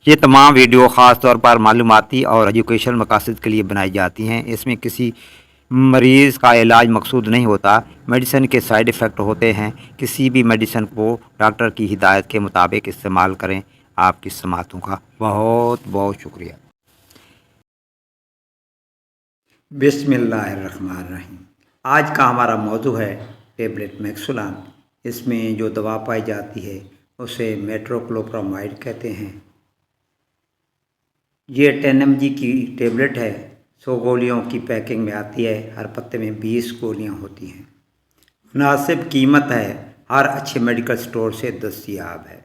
ये तमाम वीडियो ख़ास तौर पर मालूमाती और एजुकेशनल मकासद के लिए बनाई जाती हैं। इसमें किसी मरीज़ का इलाज मकसूद नहीं होता। मेडिसिन के साइड इफ़ेक्ट होते हैं। किसी भी मेडिसिन को डॉक्टर की हिदायत के मुताबिक इस्तेमाल करें। आपकी समातों का बहुत बहुत शुक्रिया। बिस्मिल्लाहिर्रहमानिर्रहीम। आज का हमारा मौजू है टेबलेट मैक्सुलान। इसमें जो दवा पाई जाती है उसे मेट्रोक्लोप्रामाइड कहते हैं। ये 10 mg की टेबलेट है। 100 गोलियों की पैकिंग में आती है। हर पत्ते में 20 गोलियां होती हैं। मुनासिब कीमत है। हर अच्छे मेडिकल स्टोर से दस्तयाब है।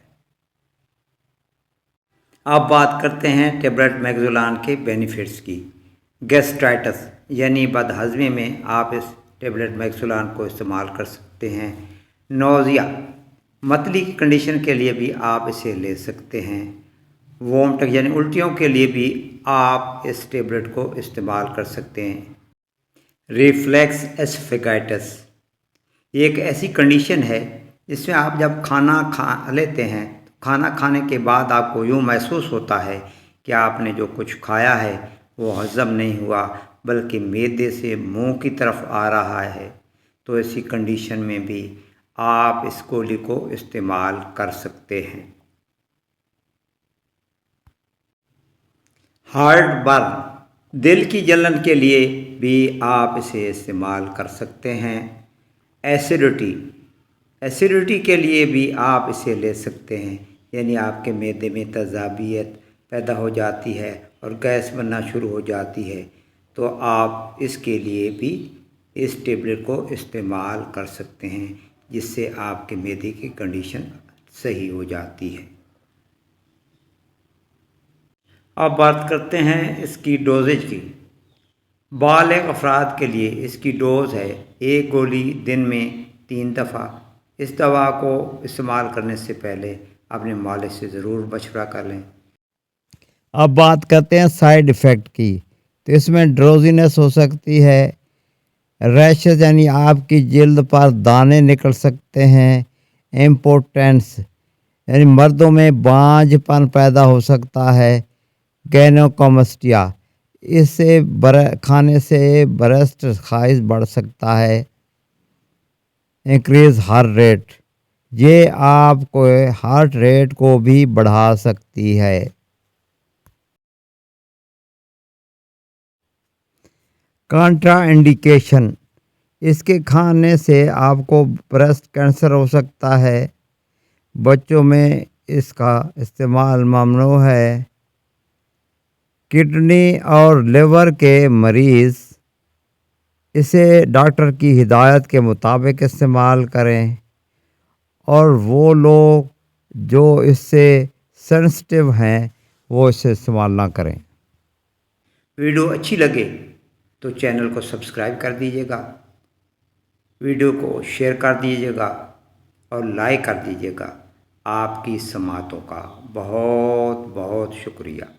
अब बात करते हैं टेबलेट मैक्सुलान के बेनिफिट्स की। गैस्ट्राइटिस यानी बदहज़मी में आप इस टेबलेट मैक्सुलान को इस्तेमाल कर सकते हैं। नोज़िया मतली की कंडीशन के लिए भी आप इसे ले सकते हैं। वोमिटिंग यानी उल्टियों के लिए भी आप इस टेबलेट को इस्तेमाल कर सकते हैं। रिफ्लेक्स एसोफेगाइटिस ये एक ऐसी कंडीशन है जिसमें आप जब खाना खा लेते हैं, खाना खाने के बाद आपको यूँ महसूस होता है कि आपने जो कुछ खाया है वो हज़म नहीं हुआ, बल्कि मैदे से मुंह की तरफ आ रहा है। तो ऐसी कंडीशन में भी आप इस गोली को इस्तेमाल कर सकते हैं। हार्ट बर्न दिल की जलन के लिए भी आप इसे इस्तेमाल कर सकते हैं। एसिडिटी के लिए भी आप इसे ले सकते हैं, यानी आपके मैदे में तेज़ाबियत पैदा हो जाती है और गैस बनना शुरू हो जाती है, तो आप इसके लिए भी इस टेबलेट को इस्तेमाल कर सकते हैं, जिससे आपके मैदे की कंडीशन सही हो जाती है। अब बात करते हैं इसकी डोजेज की। बालिग़ अफराद के लिए इसकी डोज़ है 1 गोली दिन में 3 दफ़ा। इस दवा को इस्तेमाल करने से पहले अपने मालिक से ज़रूर मशवरा कर लें। अब बात करते हैं साइड इफ़ेक्ट की। तो इसमें ड्रोजीनेस हो सकती है, रैशेज यानी आपकी जिल्द पर दाने निकल सकते हैं, इम्पोर्टेंस यानी मर्दों में बांझपन पैदा हो सकता है, गैनोकोमस्टिया इससे खाने से ब्रेस्ट साइज बढ़ सकता है, इंक्रीज हार्ट रेट ये आपको हार्ट रेट को भी बढ़ा सकती है। कंट्रा इंडिकेशन इसके खाने से आपको ब्रेस्ट कैंसर हो सकता है। बच्चों में इसका इस्तेमाल ममनू है। किडनी और लिवर के मरीज़ इसे डॉक्टर की हिदायत के मुताबिक इस्तेमाल करें, और वो लोग जो इससे सेंसिटिव हैं वो इसे इस्तेमाल ना करें। वीडियो अच्छी लगे तो चैनल को सब्सक्राइब कर दीजिएगा, वीडियो को शेयर कर दीजिएगा और लाइक कर दीजिएगा। आपकी समातों का बहुत बहुत शुक्रिया।